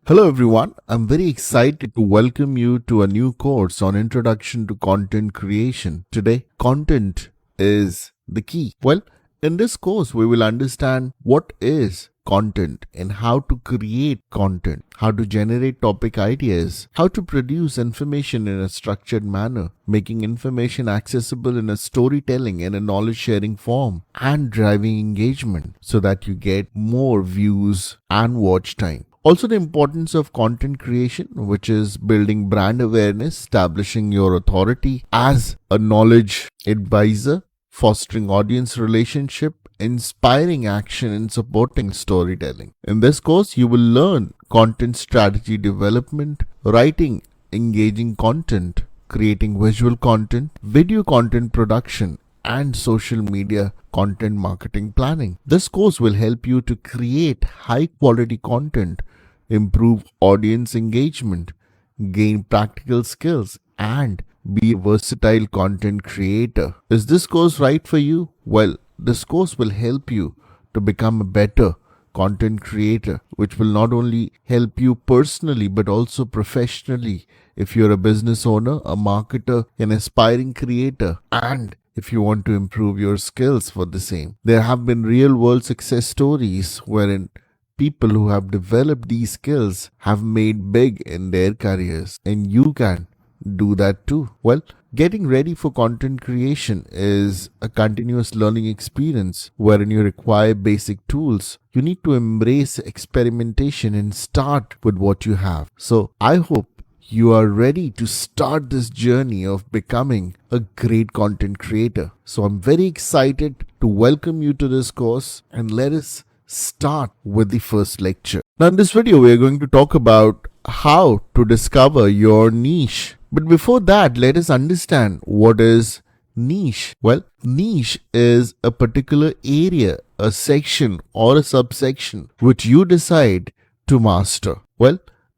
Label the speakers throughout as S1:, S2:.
S1: Hello everyone, I'm very excited to welcome you to a new course on Introduction to Content Creation. Today, content is the key. In this course, we will understand what is content and how to create content, how to generate topic ideas, how to produce information in a structured manner, making information accessible in a storytelling and a knowledge sharing form, and driving engagement so that you get more views and watch time. Also, the importance of content creation, which is building brand awareness, establishing your authority as a knowledge advisor, fostering audience relationship, inspiring action, and supporting storytelling. In this course, you will learn content strategy development, writing engaging content, creating visual content, video content production, and social media content marketing planning. This course will help you to create high quality content, improve audience engagement, gain practical skills, and be a versatile content creator. Is this course right for you? Well, this course will help you to become a better content creator, which will not only help you personally but also professionally if you're a business owner, a marketer, an aspiring creator, and if you want to improve your skills for the same. There have been real world success stories wherein people who have developed these skills have made big in their careers, and you can do that too. Getting ready for content creation is a continuous learning experience wherein you require basic tools. You need to embrace experimentation and start with what you have. So I hope you are ready to start this journey of becoming a great content creator. So I'm very excited to welcome you to this course, and let us start with the first lecture. Now, in this video, we are going to talk about how to discover your niche. But before that, let us understand what is niche. Niche is a particular area, a section, or a subsection which you decide to master.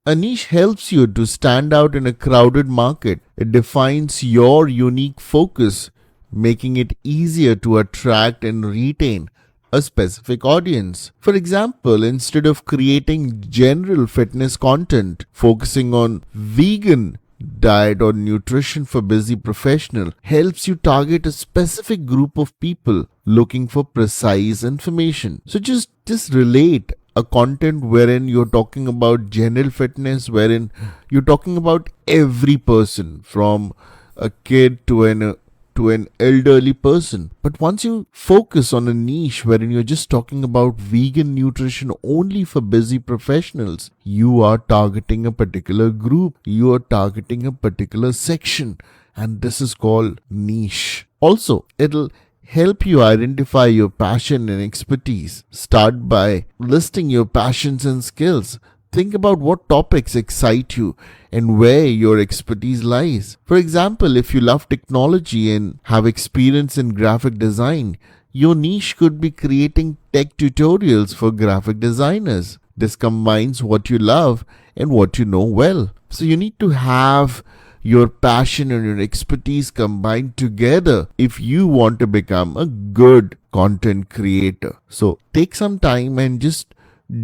S1: A niche helps you to stand out in a crowded market. It defines your unique focus, making it easier to attract and retain a specific audience. For example, instead of creating general fitness content focusing on vegan diet or nutrition for busy professional, helps you target a specific group of people looking for precise information. So just relate a content wherein you're talking about general fitness, wherein you're talking about every person from a kid to an elderly person. But once you focus on a niche wherein you're just talking about vegan nutrition only for busy professionals, you are targeting a particular group, you are targeting a particular section, and this is called niche. Also, it'll help you identify your passion and expertise. Start by listing your passions and skills. Think about what topics excite you and where your expertise lies. For example, if you love technology and have experience in graphic design, your niche could be creating tech tutorials for graphic designers. This combines what you love and what you know well. So you need to have your passion and your expertise combined together if you want to become a good content creator. So take some time and just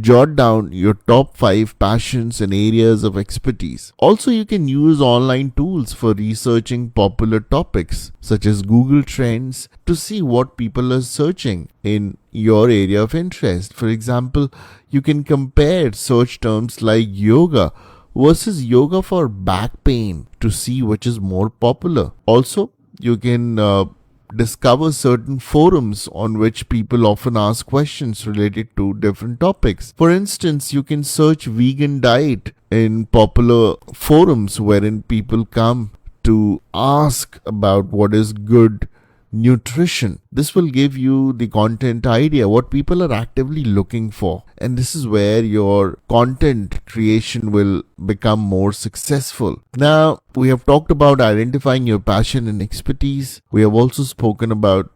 S1: jot down your top 5 passions and areas of expertise. Also, you can use online tools for researching popular topics such as Google Trends to see what people are searching in your area of interest. For example, you can compare search terms like yoga versus yoga for back pain to see which is more popular. Also, you can discover certain forums on which people often ask questions related to different topics. For instance, you can search vegan diet in popular forums wherein people come to ask about what is good nutrition. This will give you the content idea, what people are actively looking for. And this is where your content creation will become more successful. Now, we have talked about identifying your passion and expertise. We have also spoken about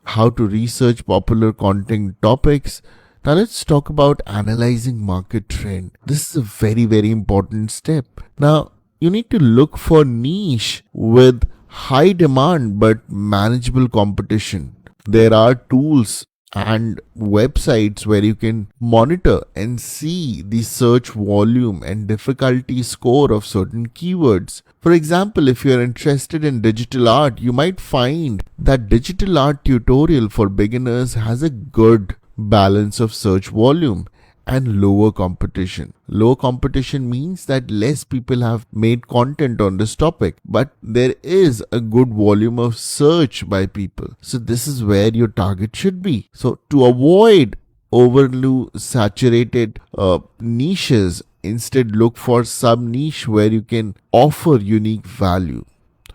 S1: how to research popular content topics. Now let's talk about analyzing market trend. This is a very, very important step. Now, you need to look for niche with high demand but manageable competition. There are tools and websites where you can monitor and see the search volume and difficulty score of certain keywords. For example, if you're interested in digital art, you might find that digital art tutorial for beginners has a good balance of search volume and lower competition. Low competition means that less people have made content on this topic, but there is a good volume of search by people. So this is where your target should be. So to avoid overly saturated niches, instead look for sub niche where you can offer unique value.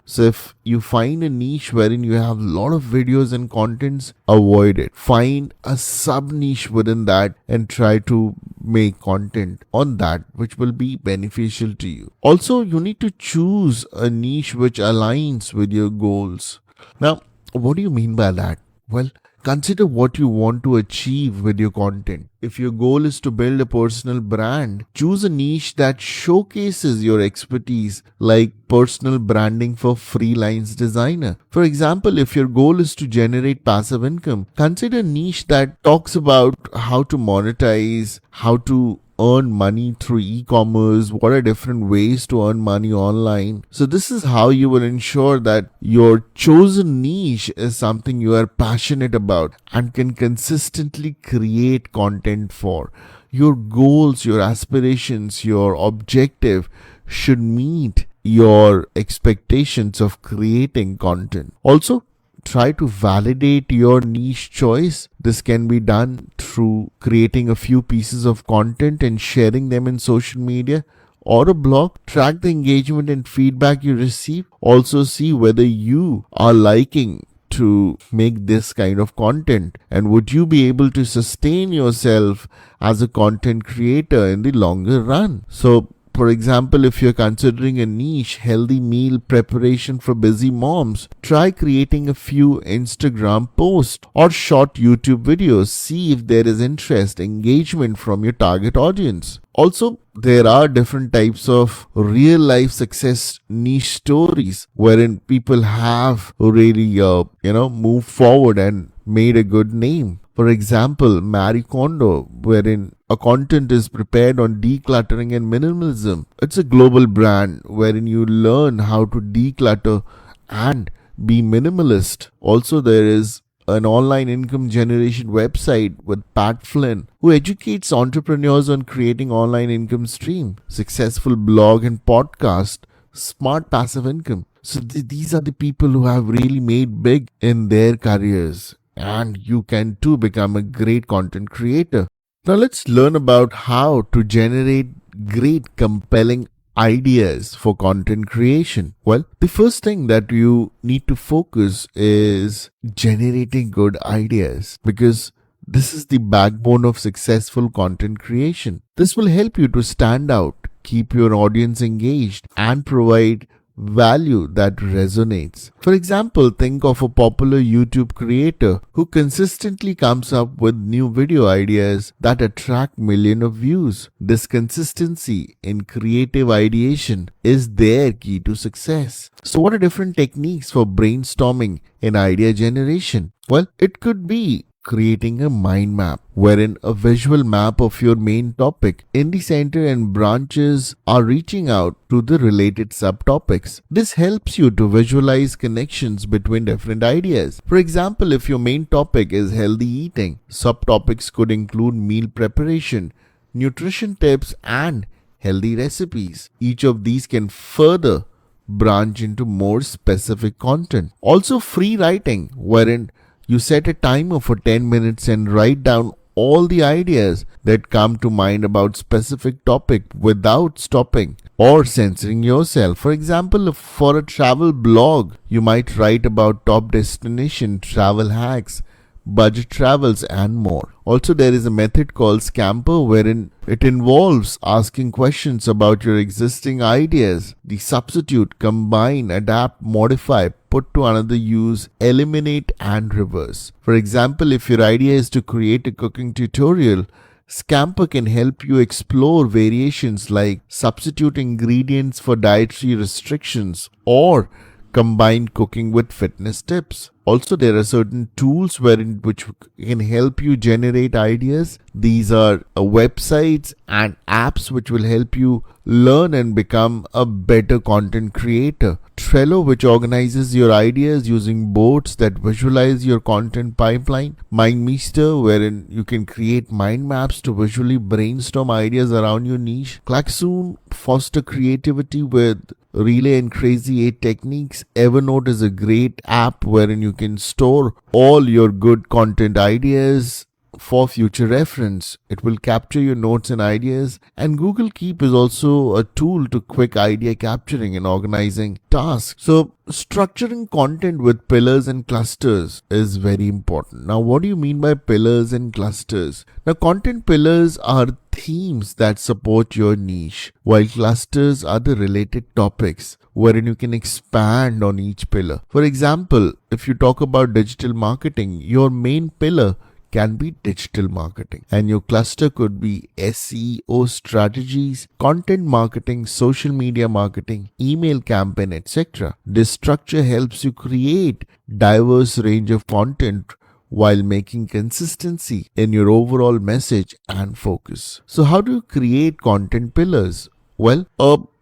S1: So if you find a niche wherein you have a lot of videos and contents, avoid it. Find a sub niche within that and try to make content on that which will be beneficial to you. Also, you need to choose a niche which aligns with your goals. Now, what do you mean by that? Well, consider what you want to achieve with your content. If your goal is to build a personal brand, choose a niche that showcases your expertise, like personal branding for freelance designer. For example, if your goal is to generate passive income, consider a niche that talks about how to monetize, how to earn money through e-commerce, what are different ways to earn money online. So this is how you will ensure that your chosen niche is something you are passionate about and can consistently create content for. Your goals, your aspirations, your objective should meet your expectations of creating content. Also, try to validate your niche choice. This can be done through creating a few pieces of content and sharing them in social media or a blog. Track the engagement and feedback you receive. Also see whether you are liking to make this kind of content and would you be able to sustain yourself as a content creator in the longer run. So for example, if you're considering a niche healthy meal preparation for busy moms, try creating a few Instagram posts or short YouTube videos. See if there is interest, engagement from your target audience. Also, there are different types of real life success niche stories wherein people have really, moved forward and made a good name. For example, Marie Kondo, wherein a content is prepared on decluttering and minimalism. It's a global brand wherein you learn how to declutter and be minimalist. Also, there is an online income generation website with Pat Flynn, who educates entrepreneurs on creating online income stream, successful blog and podcast, smart passive income. So these are the people who have really made big in their careers. And you can too become a great content creator. Now let's learn about how to generate great compelling ideas for content creation. Well, the first thing that you need to focus is generating good ideas because this is the backbone of successful content creation. This will help you to stand out, keep your audience engaged, and provide value that resonates. For example, think of a popular YouTube creator who consistently comes up with new video ideas that attract millions of views. This consistency in creative ideation is their key to success. So what are different techniques for brainstorming and idea generation? Well, it could be creating a mind map, wherein a visual map of your main topic in the center and branches are reaching out to the related subtopics. This helps you to visualize connections between different ideas. For example, if your main topic is healthy eating, subtopics could include meal preparation, nutrition tips, and healthy recipes. Each of these can further branch into more specific content. Also, free writing, wherein you set a timer for 10 minutes and write down all the ideas that come to mind about specific topic without stopping or censoring yourself. For example, for a travel blog, you might write about top destination, travel hacks, budget travels, and more. Also, there is a method called Scamper wherein it involves asking questions about your existing ideas. The substitute, combine, adapt, modify, put to another use, eliminate, and reverse. For example, if your idea is to create a cooking tutorial, Scamper can help you explore variations like substitute ingredients for dietary restrictions or combine cooking with fitness tips. Also, there are certain tools which can help you generate ideas. These are websites and apps which will help you learn and become a better content creator. Trello, which organizes your ideas using boards that visualize your content pipeline. MindMeister, wherein you can create mind maps to visually brainstorm ideas around your niche. Klaxoon, foster creativity with relay and crazy 8 techniques. Evernote is a great app wherein you can store all your good content ideas for future reference. It will capture your notes and ideas. And Google Keep is also a tool to quick idea capturing and organizing tasks. So structuring content with pillars and clusters is very important. Now, what do you mean by pillars and clusters? Now, content pillars are themes that support your niche, while clusters are the related topics wherein you can expand on each pillar. For example, if you talk about digital marketing, your main pillar can be digital marketing, and your cluster could be SEO strategies, content marketing, social media marketing, email campaign, etc. This structure helps you create diverse range of content while making consistency in your overall message and focus. So how do you create content pillars? Well,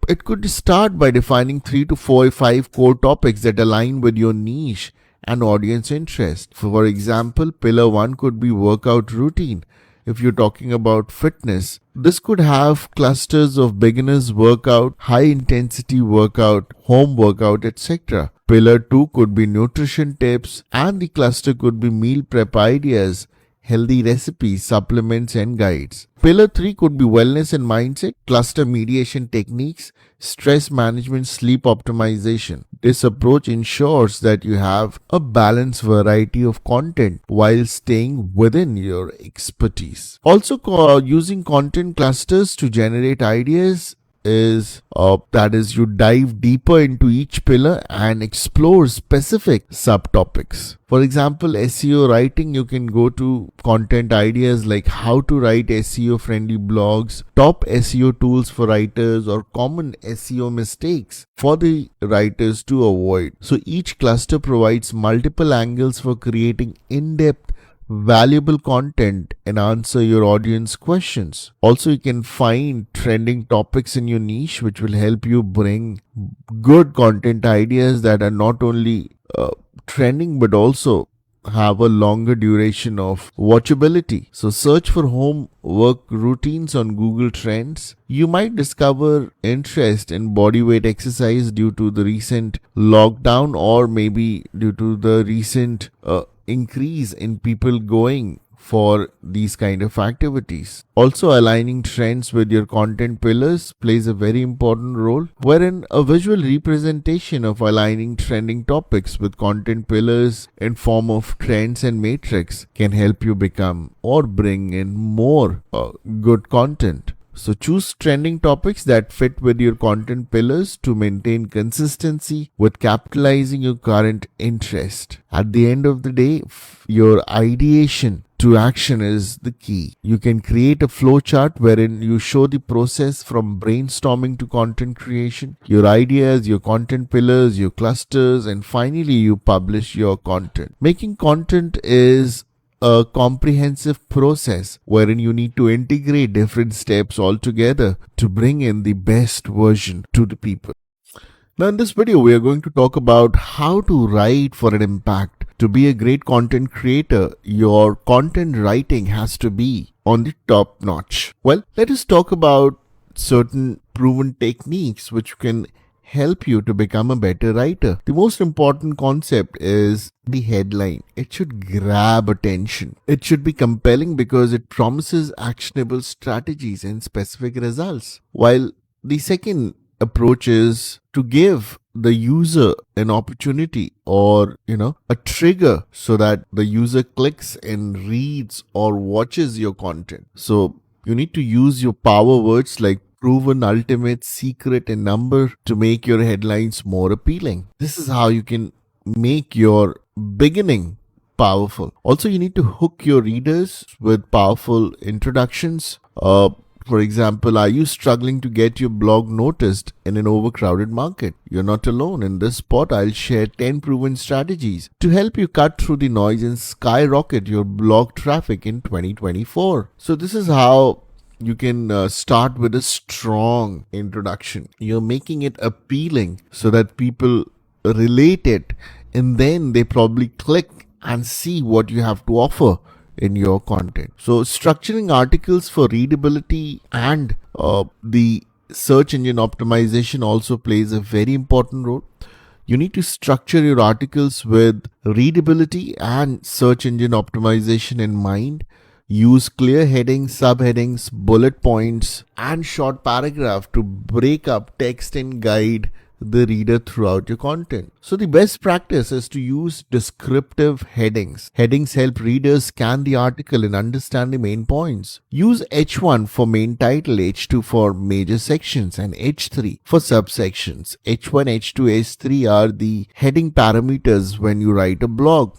S1: it could start by defining 3 to 4 or 5 core topics that align with your niche and audience interest. For example, pillar 1 could be workout routine. If you're talking about fitness, this could have clusters of beginners workout, high intensity workout, home workout, etc. Pillar 2 could be nutrition tips, and the cluster could be meal prep ideas, healthy recipes, supplements, and guides. Pillar 3 could be wellness and mindset, cluster mediation techniques, stress management, sleep optimization. This approach ensures that you have a balanced variety of content while staying within your expertise. Also, using content clusters to generate ideas is that is, you dive deeper into each pillar and explore specific subtopics. For example, SEO writing, you can go to content ideas like how to write SEO friendly blogs, top SEO tools for writers, or common SEO mistakes for the writers to avoid. So each cluster provides multiple angles for creating in-depth valuable content and answer your audience questions. Also, you can find trending topics in your niche which will help you bring good content ideas that are not only trending but also have a longer duration of watchability. So search for home work routines on Google Trends. You might discover interest in bodyweight exercise due to the recent lockdown, or maybe due to the recent increase in people going for these kind of activities. Also, aligning trends with your content pillars plays a very important role, wherein a visual representation of aligning trending topics with content pillars in form of trends and matrix can help you become or bring in more good content. So choose trending topics that fit with your content pillars to maintain consistency with capitalizing your current interest. At the end of the day, your ideation to action is the key. You can create a flowchart wherein you show the process from brainstorming to content creation, your ideas, your content pillars, your clusters, and finally you publish your content. Making content is a comprehensive process wherein you need to integrate different steps all together to bring in the best version to the people. Now, in this video, we are going to talk about how to write for an impact. To be a great content creator, your content writing has to be on the top notch. Well, let us talk about certain proven techniques which can help you to become a better writer. The most important concept is the headline. It should grab attention. It should be compelling because it promises actionable strategies and specific results. While the second approach is to give the user an opportunity or a trigger so that the user clicks and reads or watches your content. So you need to use your power words like proven, ultimate, secret, and number to make your headlines more appealing. This is how you can make your beginning powerful. Also, you need to hook your readers with powerful introductions. For example, are you struggling to get your blog noticed in an overcrowded market? You're not alone. In this spot, I'll share 10 proven strategies to help you cut through the noise and skyrocket your blog traffic in 2024. So this is how you can start with a strong introduction. You're making it appealing so that people relate it, and then they probably click and see what you have to offer in your content. So structuring articles for readability and the search engine optimization also plays a very important role. You need to structure your articles with readability and search engine optimization in mind. Use clear headings, subheadings, bullet points, and short paragraph to break up text and guide the reader throughout your content. So the best practice is to use descriptive headings. Headings help readers scan the article and understand the main points. Use H1 for main title, H2 for major sections, and H3 for subsections. H1, H2, H3 are the heading parameters when you write a blog.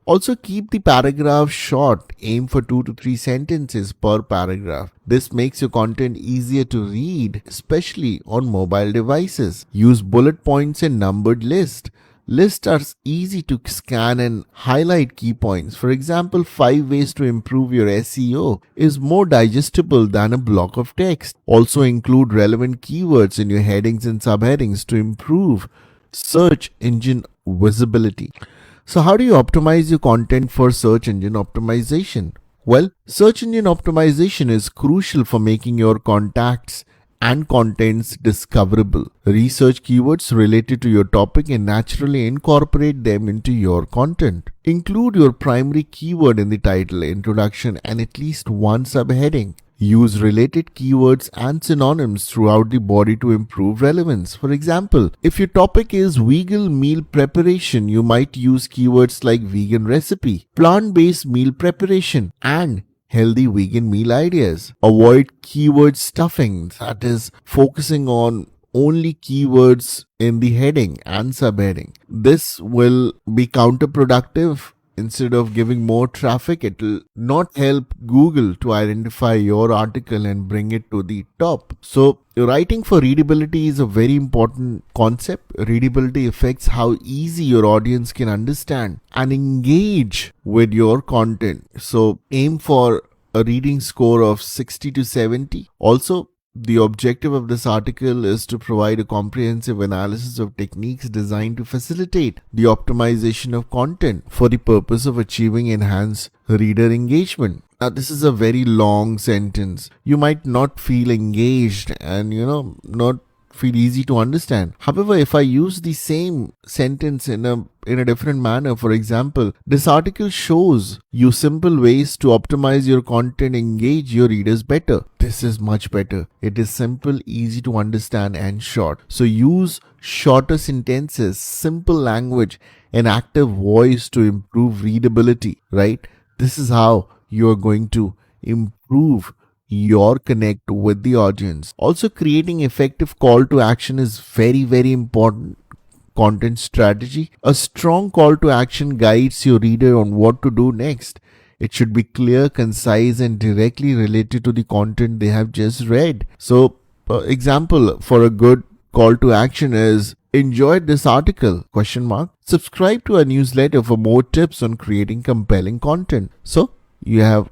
S1: Also, keep the paragraph short. Aim for 2 to 3 sentences per paragraph. This makes your content easier to read, especially on mobile devices. Use bullet points and numbered lists. Lists are easy to scan and highlight key points. For example, 5 ways to improve your SEO is more digestible than a block of text. Also, include relevant keywords in your headings and subheadings to improve search engine visibility. So how do you optimize your content for search engine optimization? Well, search engine optimization is crucial for making your contacts and contents discoverable. Research keywords related to your topic and naturally incorporate them into your content. Include your primary keyword in the title, introduction, and at least one subheading. Use related keywords and synonyms throughout the body to improve relevance. For example, if your topic is vegan meal preparation, you might use keywords like vegan recipe, plant-based meal preparation, and healthy vegan meal ideas. Avoid keyword stuffing, that is, focusing on only keywords in the heading and subheading. This will be counterproductive. Instead of giving more traffic, it will not help Google to identify your article and bring it to the top. So, writing for readability is a very important concept. Readability affects how easy your audience can understand and engage with your content. So, aim for a reading score of 60 to 70. Also, the objective of this article is to provide a comprehensive analysis of techniques designed to facilitate the optimization of content for the purpose of achieving enhanced reader engagement. Now, this is a very long sentence. You might not feel engaged and, not feel easy to understand. However, if I use the same sentence in a different manner, for example, this article shows you simple ways to optimize your content, engage your readers better. This is much better. It is simple, easy to understand, and short. So use shorter sentences, simple language, and active voice to improve readability, right? This is how you are going to improve your connect with the audience. Also, creating effective call to action is very, very important content strategy. A strong call to action guides your reader on what to do next. It should be clear, concise, and directly related to the content they have just read. So, example for a good call to action is enjoyed this article? Subscribe to our newsletter for more tips on creating compelling content. So, you have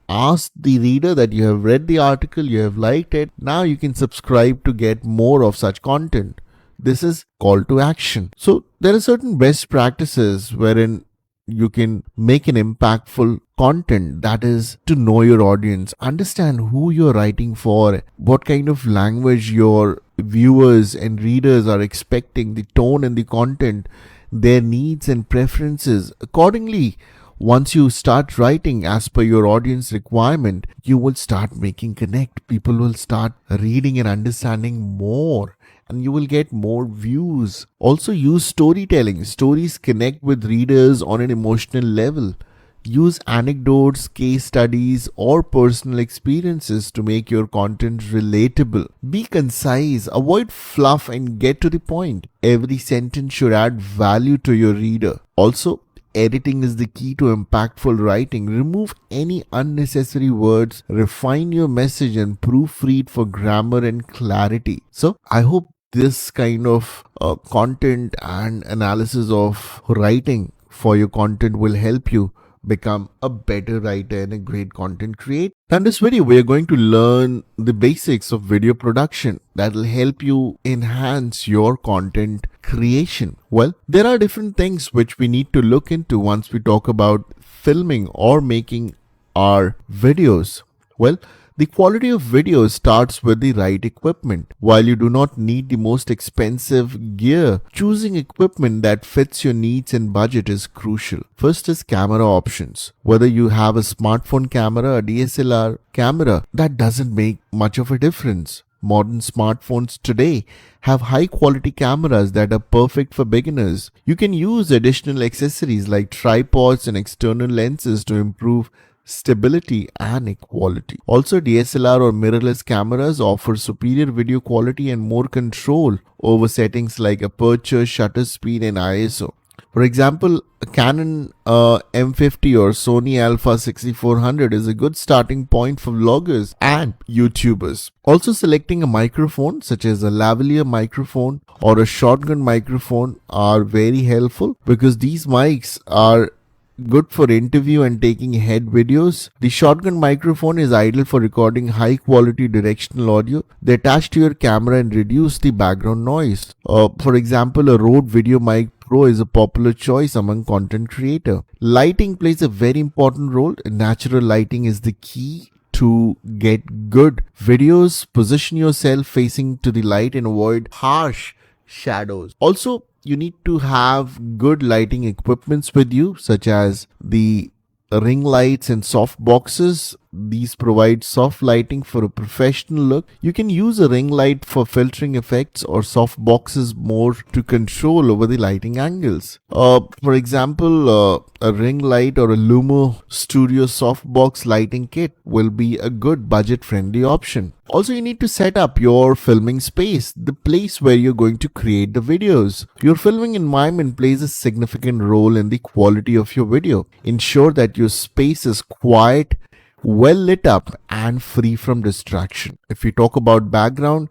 S1: ask the reader that you have read the article, you have liked it. Now you can subscribe to get more of such content. This is call to action. So there are certain best practices wherein you can make an impactful content, that is to know your audience, understand who you're writing for, what kind of language your viewers and readers are expecting, the tone and the content, their needs and preferences. Accordingly, once you start writing as per your audience requirement, you will start making connect. People will start reading and understanding more, and you will get more views. Also, use storytelling. Stories connect with readers on an emotional level. Use anecdotes, case studies, or personal experiences to make your content relatable. Be concise, avoid fluff, and get to the point. Every sentence should add value to your reader. Also, editing is the key to impactful writing. Remove any unnecessary words, refine your message, and proofread for grammar and clarity. So, I hope this kind of content and analysis of writing for your content will help you become a better writer and a great content creator. In this video, we are going to learn the basics of video production that will help you enhance your content creation. Well, there are different things which we need to look into once we talk about filming or making our videos. Well, the quality of video starts with the right equipment. While you do not need the most expensive gear, choosing equipment that fits your needs and budget is crucial. First is camera options. Whether you have a smartphone camera, a DSLR camera, that doesn't make much of a difference. Modern smartphones today have high quality cameras that are perfect for beginners. You can use additional accessories like tripods and external lenses to improve stability and quality. Also, DSLR or mirrorless cameras offer superior video quality and more control over settings like aperture, shutter speed, and ISO. For example, a Canon M50 or Sony Alpha 6400 is a good starting point for vloggers and YouTubers. Also, selecting a microphone such as a lavalier microphone or a shotgun microphone are very helpful because these mics are good for interview and taking head videos. The shotgun microphone is ideal for recording high quality directional audio. They attach to your camera and reduce the background noise. For example, a Rode Video Mic Pro is a popular choice among content creators. Lighting plays a very important role. Natural lighting is the key to get good videos. Position yourself facing to the light and avoid harsh shadows. Also, you need to have good lighting equipments with you, such as the ring lights and soft boxes. These provide soft lighting for a professional look. You can use a ring light for filtering effects or soft boxes more to control over the lighting angles. For example, a ring light or a Lumo Studio softbox lighting kit will be a good budget-friendly option. Also, you need to set up your filming space, the place where you're going to create the videos. Your filming environment plays a significant role in the quality of your video. Ensure that your space is quiet, well lit up, and free from distraction. If we talk about background,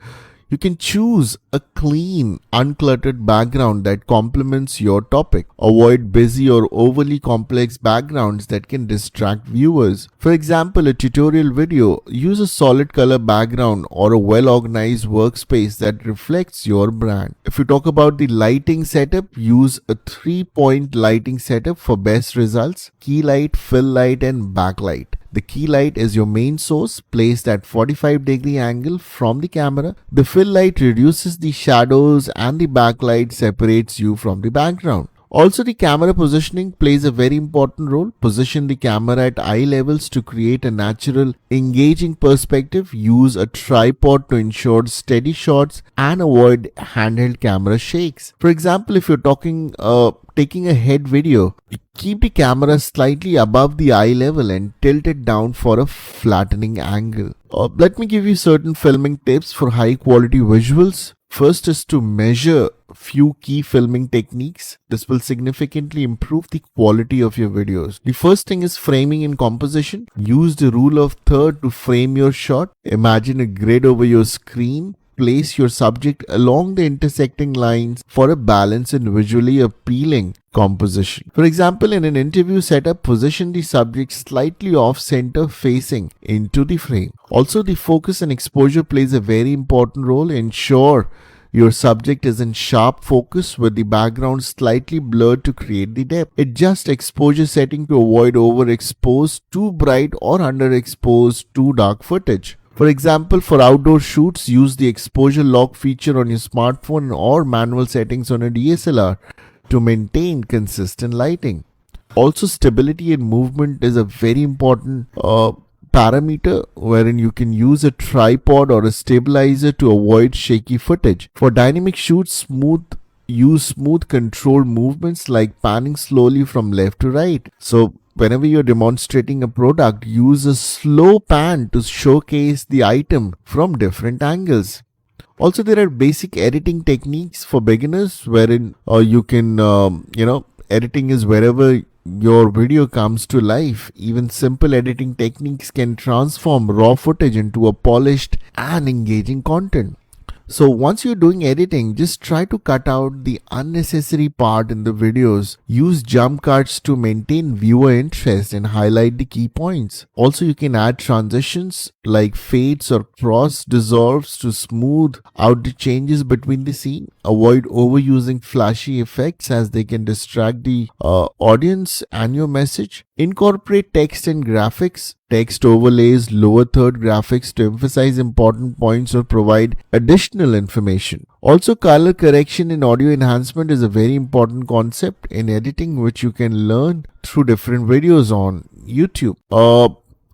S1: you can choose a clean, uncluttered background that complements your topic. Avoid busy or overly complex backgrounds that can distract viewers. For example, a tutorial video, use a solid color background or a well-organized workspace that reflects your brand. If you talk about the lighting setup, use a 3-point lighting setup for best results: key light, fill light, and backlight. The key light is your main source, placed at 45-degree angle from the camera. The fill light reduces the shadows and the backlight separates you from the background. Also, the camera positioning plays a very important role. Position the camera at eye levels to create a natural, engaging perspective. Use a tripod to ensure steady shots and avoid handheld camera shakes. For example, if you're taking a head video, keep the camera slightly above the eye level and tilt it down for a flattening angle. Let me give you certain filming tips for high quality visuals. First is to measure few key filming techniques. This will significantly improve the quality of your videos. The first thing is framing and composition. Use the rule of third to frame your shot. Imagine a grid over your screen. Place your subject along the intersecting lines for a balanced and visually appealing composition. For example, in an interview setup, position the subject slightly off center facing into the frame. Also, the focus and exposure plays a very important role. Ensure your subject is in sharp focus with the background slightly blurred to create the depth. Adjust exposure setting to avoid overexposed, too bright, or underexposed, too dark footage. For example, for outdoor shoots, use the exposure lock feature on your smartphone or manual settings on a DSLR to maintain consistent lighting. Also, stability and movement is a very important parameter wherein you can use a tripod or a stabilizer to avoid shaky footage. For dynamic shoots, use smooth controlled movements like panning slowly from left to right. So whenever you're demonstrating a product, use a slow pan to showcase the item from different angles. Also, there are basic editing techniques for beginners wherein you can, editing is wherever your video comes to life. Even simple editing techniques can transform raw footage into a polished and engaging content. So once you're doing editing, just try to cut out the unnecessary part in the videos. Use jump cuts to maintain viewer interest and highlight the key points. Also, you can add transitions like fades or cross dissolves to smooth out the changes between the scene. Avoid overusing flashy effects as they can distract the audience and your message. Incorporate text and graphics. Text overlays, lower third graphics to emphasize important points or provide additional information. Also, color correction and audio enhancement is a very important concept in editing, which you can learn through different videos on YouTube.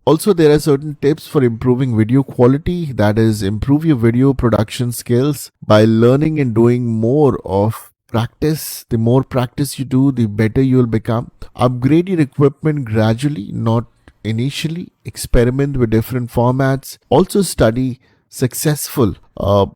S1: Also, there are certain tips for improving video quality, that is, improve your video production skills by learning and doing more of practice. The more practice you do, the better you will become. Upgrade your equipment gradually, not initially. Experiment with different formats. Also, study successful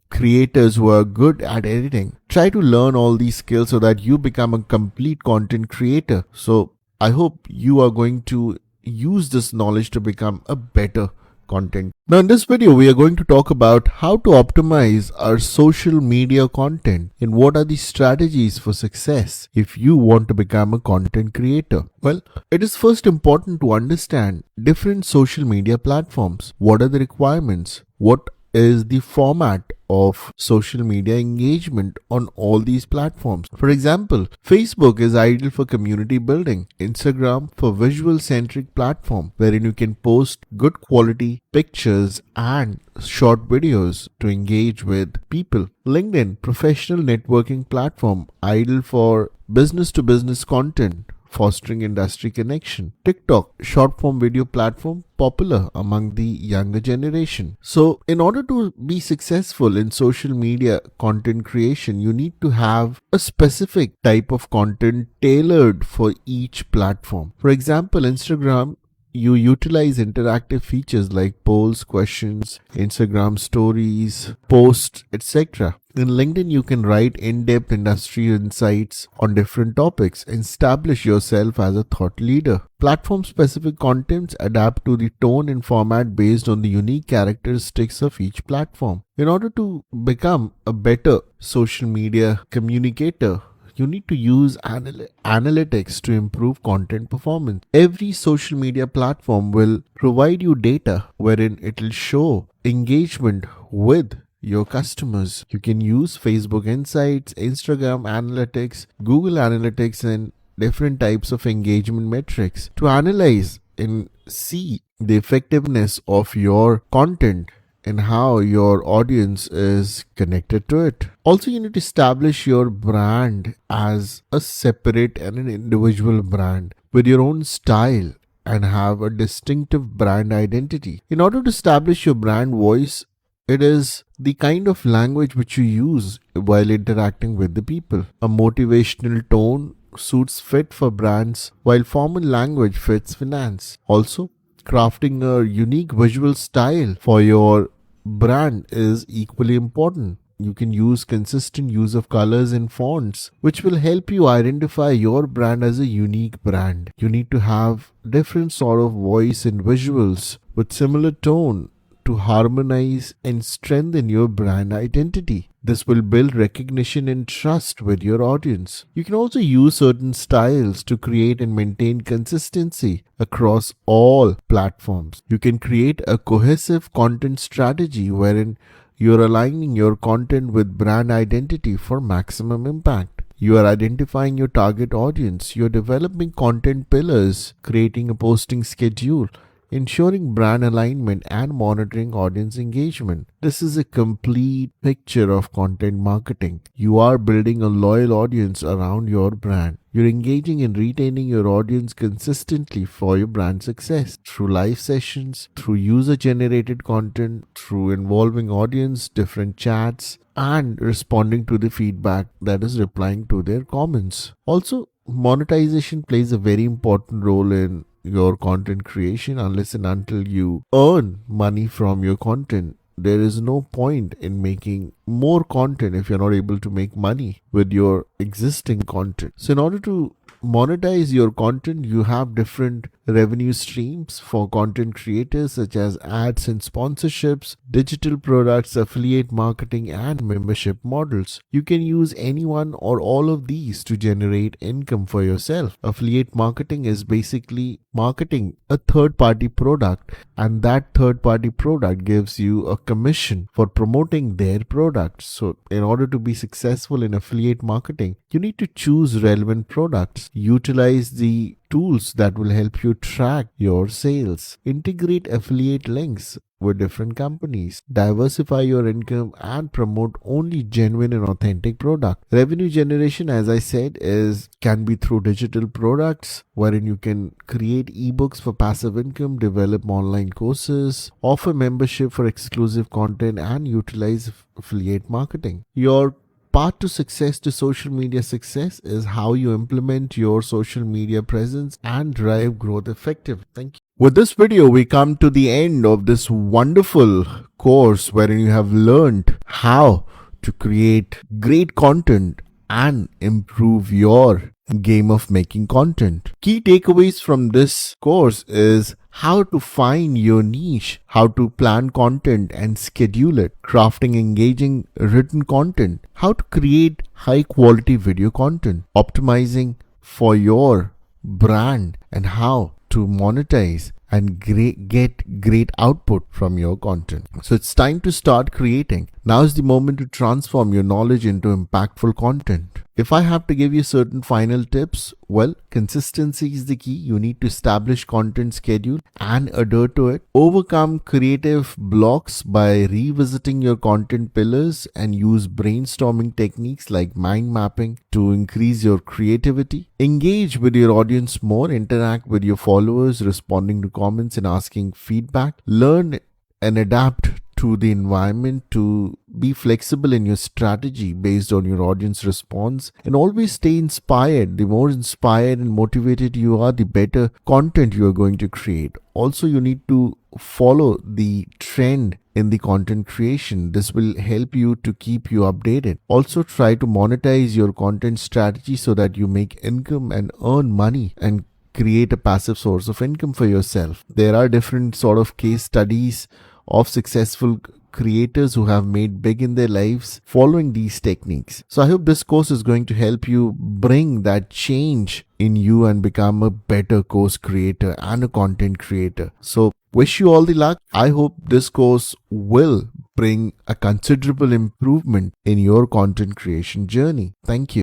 S1: creators who are good at editing. Try to learn all these skills so that you become a complete content creator. So, I hope you are going to use this knowledge to become a better content. Now in this video we are going to talk about how to optimize our social media content and what are the strategies for success if you want to become a content creator. Well, it is first important to understand different social media platforms. What are the requirements? What is the format of social media engagement on all these platforms? For example, Facebook is ideal for community building. Instagram for visual centric platform wherein you can post good quality pictures and short videos to engage with people. LinkedIn, professional networking platform, ideal for business to business content, fostering industry connection. TikTok, short form video platform, popular among the younger generation. So in order to be successful in social media content creation, you need to have a specific type of content tailored for each platform. For example, Instagram, you utilize interactive features like polls, questions, Instagram stories, posts, etc. In LinkedIn, you can write in-depth industry insights on different topics and establish yourself as a thought leader. Platform-specific contents adapt to the tone and format based on the unique characteristics of each platform. In order to become a better social media communicator, you need to use analytics to improve content performance. Every social media platform will provide you data wherein it will show engagement with your customers. You can use Facebook Insights, Instagram Analytics, Google Analytics, and different types of engagement metrics to analyze and see the effectiveness of your content and how your audience is connected to it. Also, you need to establish your brand as a separate and an individual brand with your own style and have a distinctive brand identity. In order to establish your brand voice, it is the kind of language which you use while interacting with the people. A motivational tone suits fit for brands, while formal language fits finance. Also, crafting a unique visual style for your brand is equally important. You can use consistent use of colors and fonts, which will help you identify your brand as a unique brand. You need to have different sort of voice and visuals with similar tone to harmonize and strengthen your brand identity. This will build recognition and trust with your audience. You can also use certain styles to create and maintain consistency across all platforms. You can create a cohesive content strategy wherein you're aligning your content with brand identity for maximum impact. You are identifying your target audience. You're developing content pillars, creating a posting schedule, ensuring brand alignment, and monitoring audience engagement. This is a complete picture of content marketing. You are building a loyal audience around your brand. You're engaging and retaining your audience consistently for your brand success through live sessions, through user-generated content, through involving audience, different chats, and responding to the feedback, that is replying to their comments. Also, monetization plays a very important role in your content creation. Unless and until you earn money from your content, there is no point in making more content if you're not able to make money with your existing content. So in order to monetize your content, you have different revenue streams for content creators such as ads and sponsorships, digital products, affiliate marketing, and membership models. You can use any one or all of these to generate income for yourself. Affiliate marketing is basically marketing a third party product, and that third party product gives you a commission for promoting their product. So, in order to be successful in affiliate marketing, you need to choose relevant products, utilize the tools that will help you track your sales, integrate affiliate links with different companies, diversify your income, and promote only genuine and authentic product. Revenue generation, as I said, is can be through digital products wherein you can create ebooks for passive income, develop online courses, offer membership for exclusive content, and utilize affiliate marketing. Your path to success to social media success is how you implement your social media presence and drive growth effectively. Thank you. With this video, we come to the end of this wonderful course wherein you have learned how to create great content and improve your game of making content. Key takeaways from this course is how to find your niche, how to plan content and schedule it, crafting engaging written content, how to create high quality video content, optimizing for your brand, and how to monetize and get great output from your content. So it's time to start creating. Now is the moment to transform your knowledge into impactful content. If I have to give you certain final tips, well, consistency is the key. You need to establish content schedule and adhere to it. Overcome creative blocks by revisiting your content pillars and use brainstorming techniques like mind mapping to increase your creativity. Engage with your audience more, interact with your followers, responding to comments and asking feedback. Learn and adapt to the environment to be flexible in your strategy based on your audience response, and always stay inspired. The more inspired and motivated you are, the better content you are going to create. Also, you need to follow the trend in the content creation. This will help you to keep you updated. Also, try to monetize your content strategy so that you make income and earn money and create a passive source of income for yourself. There are different sort of case studies of successful creators who have made big in their lives following these techniques. So I hope this course is going to help you bring that change in you and become a better course creator and a content creator. So wish you all the luck. I hope this course will bring a considerable improvement in your content creation journey. Thank you.